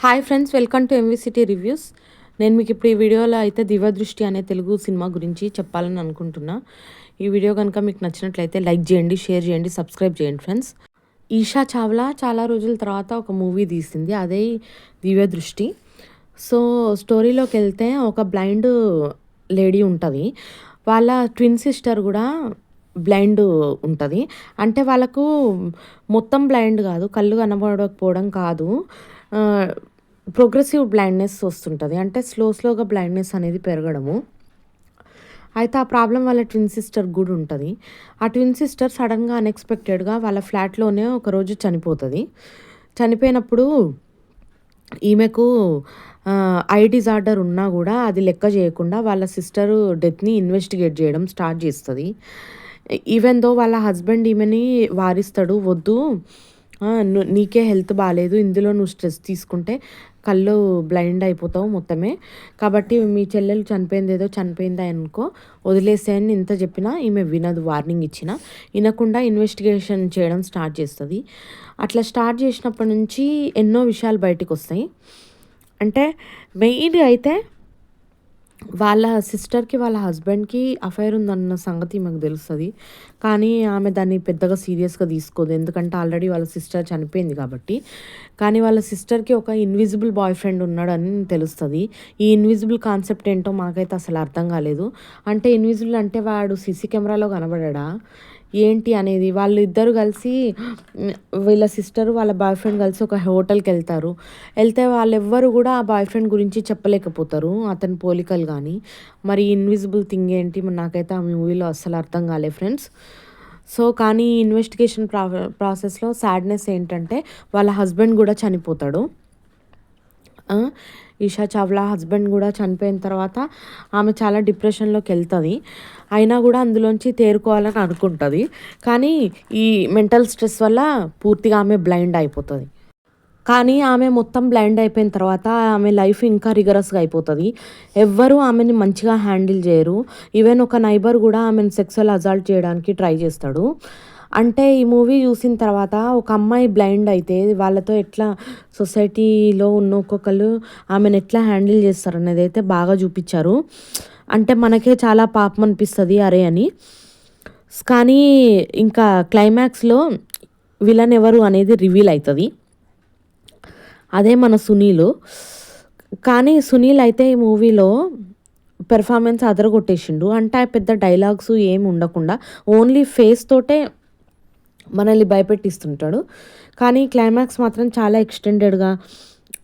Hi friends, welcome to ఎంవిసిటీ reviews. నేను మీకు ఇప్పుడు ఈ వీడియోలో అయితే దివ్యదృష్టి అనే తెలుగు సినిమా గురించి చెప్పాలని అనుకుంటున్నా. ఈ వీడియో కనుక మీకు నచ్చినట్లయితే లైక్ చేయండి, షేర్ చేయండి, సబ్స్క్రైబ్ చేయండి ఫ్రెండ్స్. ఈషా చావ్లా చాలా రోజుల తర్వాత ఒక మూవీ తీసింది, అదే దివ్యదృష్టి. సో స్టోరీలోకి వెళ్తే ఒక బ్లైండ్ లేడీ ఉంటుంది, వాళ్ళ ట్విన్ సిస్టర్ కూడా బ్లైండ్ ఉంటుంది. అంటే వాళ్ళకు మొత్తం బ్లైండ్ కాదు, కళ్ళు కనబడకపోవడం కాదు, ప్రోగ్రెసివ్ బ్లైండ్నెస్ వస్తుంటుంది. అంటే స్లోగా బ్లైండ్నెస్ అనేది పెరగడము. అయితే ఆ ప్రాబ్లం వాళ్ళ ట్విన్ సిస్టర్ కూడా ఉంటుంది. ఆ ట్విన్ సిస్టర్ సడన్గా అన్ఎక్స్పెక్టెడ్గా వాళ్ళ ఫ్లాట్లోనే ఒకరోజు చనిపోతుంది. చనిపోయినప్పుడు ఈమెకు ఐ డిజార్డర్ ఉన్నా కూడా అది లెక్క చేయకుండా వాళ్ళ సిస్టరు డెత్ని ఇన్వెస్టిగేట్ చేయడం స్టార్ట్ చేస్తుంది. ఈవెన్ దో వాళ్ళ హస్బెండ్ ఈమెని వారిస్తాడు, వద్దు నీకే హెల్త్ బాగాలేదు, ఇందులో నువ్వు స్ట్రెస్ తీసుకుంటే కళ్ళు బ్లైండ్ అయిపోతావు మొత్తమే, కాబట్టి మీ చెల్లెలు చనిపోయింది ఏదో చనిపోయిందా అనుకో, వదిలేసేయని ఇంత చెప్పినా ఈమె వినదు. వార్నింగ్ ఇచ్చిన వినకుండా ఇన్వెస్టిగేషన్ చేయడం స్టార్ట్ చేస్తుంది. అట్లా స్టార్ట్ చేసినప్పటి నుంచి ఎన్నో విషయాలు బయటకు వస్తాయి. అంటే మెయిన్గా అయితే వాళ్ళ సిస్టర్కి వాళ్ళ హస్బెండ్కి అఫైర్ ఉందన్న సంగతి మాకు తెలుస్తుంది. కానీ ఆమె దాన్ని పెద్దగా సీరియస్గా తీసుకోదు, ఎందుకంటే ఆల్రెడీ వాళ్ళ సిస్టర్ చనిపోయింది కాబట్టి. కానీ వాళ్ళ సిస్టర్కి ఒక ఇన్విజిబుల్ బాయ్ ఫ్రెండ్ ఉన్నాడని తెలుస్తుంది. ఈ ఇన్విజిబుల్ కాన్సెప్ట్ ఏంటో మాకైతే అసలు అర్థం కాలేదు. అంటే ఇన్విజిబుల్ అంటే వాడు సీసీ కెమెరాలో కనబడా ఏంటి అనేది. వాళ్ళు ఇద్దరు కలిసి, వీళ్ళ సిస్టర్ వాళ్ళ బాయ్ ఫ్రెండ్ కలిసి ఒక హోటల్కి వెళ్తే వాళ్ళెవ్వరు కూడా ఆ బాయ్ ఫ్రెండ్ గురించి చెప్పలేకపోతారు, అతని పోలికలు కానీ. మరి ఇన్విజిబుల్ థింగ్ ఏంటి నాకైతే ఆ మూవీలో అస్సలు అర్థం కాలేదు ఫ్రెండ్స్. సో కానీ ఇన్వెస్టిగేషన్ ప్రాసెస్లో సాడ్నెస్ ఏంటంటే వాళ్ళ హస్బెండ్ కూడా చనిపోతాడు. ఈషా చావ్లా హస్బెండ్ కూడా చనిపోయిన తర్వాత ఆమె చాలా డిప్రెషన్లోకి వెళ్తుంది. అయినా కూడా అందులోంచి తేరుకోవాలని అనుకుంటుంది. కానీ ఈ మెంటల్ స్ట్రెస్ వల్ల పూర్తిగా ఆమె బ్లైండ్ అయిపోతుంది. కానీ ఆమె మొత్తం బ్లైండ్ అయిపోయిన తర్వాత ఆమె లైఫ్ ఇంకా రిగరస్గా అయిపోతుంది. ఎవ్వరూ ఆమెని మంచిగా హ్యాండిల్ చేయరు. ఈవెన్ ఒక నైబర్ కూడా ఆమెను సెక్సువల్ అజాల్ట్ చేయడానికి ట్రై చేస్తాడు. అంటే ఈ మూవీ చూసిన తర్వాత ఒక అమ్మాయి బ్లైండ్ అయితే వాళ్ళతో ఎట్లా సొసైటీలో ఉన్న ఒక్కొక్కరు ఆమెను ఎట్లా హ్యాండిల్ చేస్తారు అనేది అయితే బాగా చూపించారు. అంటే మనకే చాలా పాపం అనిపిస్తుంది అరే అని. కానీ ఇంకా క్లైమాక్స్లో విలన్ ఎవరు అనేది రివీల్ అవుతుంది, అదే మన సునీల్. కానీ సునీల్ అయితే ఈ మూవీలో పెర్ఫార్మెన్స్ అదరగొట్టేసిండు. అంటే పెద్ద డైలాగ్స్ ఏమి ఉండకుండా ఓన్లీ ఫేస్ తోటే మనల్ని భయపెట్టిస్తుంటాడు. కానీ క్లైమాక్స్ మాత్రం చాలా ఎక్స్టెండెడ్గా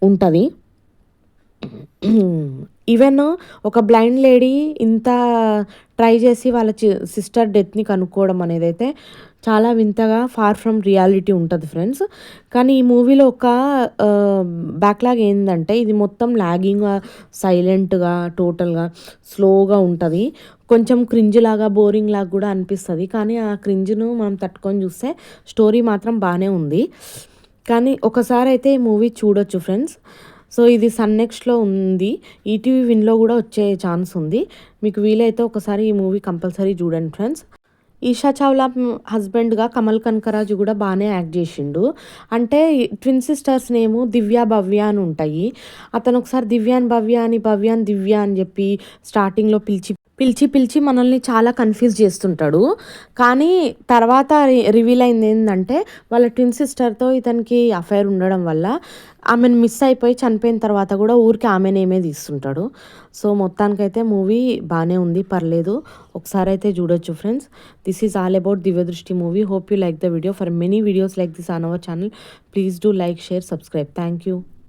ఉంటుంది. ఈవెన్ ఒక బ్లైండ్ లేడీ ఇంత ట్రై చేసి వాళ్ళ సిస్టర్ డెత్ని కనుక్కోవడం అనేది అయితే చాలా వింతగా ఫార్ ఫ్రమ్ రియాలిటీ ఉంటుంది ఫ్రెండ్స్. కానీ ఈ మూవీలో ఒక బ్యాక్లాగ్ ఏంటంటే ఇది మొత్తం లాగింగ్గా, సైలెంట్గా, టోటల్గా స్లోగా ఉంటుంది. కొంచెం క్రింజ్ లాగా, బోరింగ్ లాగా కూడా అనిపిస్తుంది. కానీ ఆ క్రింజ్ను మనం తట్టుకొని చూస్తే స్టోరీ మాత్రం బాగానే ఉంది. కానీ ఒకసారి అయితే ఈ మూవీ చూడొచ్చు ఫ్రెండ్స్. సో ఇది సన్ నెక్స్ట్లో ఉంది, ఈటీవీ విన్లో కూడా వచ్చే ఛాన్స్ ఉంది. మీకు వీలైతే ఒకసారి ఈ మూవీ కంపల్సరీ చూడండి ఫ్రెండ్స్. ఈషా చావ్లా హస్బెండ్గా కమల్ కనకరాజు కూడా బాగానే యాక్ట్ చేసిండు. అంటే ట్విన్ సిస్టర్స్ నేము దివ్య, భవ్య అని ఉంటాయి. అతను ఒకసారి దివ్యాన్ భవ్య అని, భవ్యాన్ దివ్య అని చెప్పి స్టార్టింగ్లో పిలిచి మనల్ని చాలా కన్ఫ్యూజ్ చేస్తుంటాడు. కానీ తర్వాత రివీల్ అయింది ఏంటంటే వాళ్ళ ట్విన్ సిస్టర్తో ఇతనికి అఫైర్ ఉండడం వల్ల ఆమెను మిస్ అయిపోయి చనిపోయిన తర్వాత కూడా ఊరికి ఆమెనేమే తీస్తుంటాడు. సో మొత్తానికైతే మూవీ బాగానే ఉంది, పర్లేదు, ఒకసారి అయితే చూడొచ్చు friends. This is all about Divyadrishti movie. Hope you like the video. For many videos like this on our channel, please do like, share, subscribe. Thank you.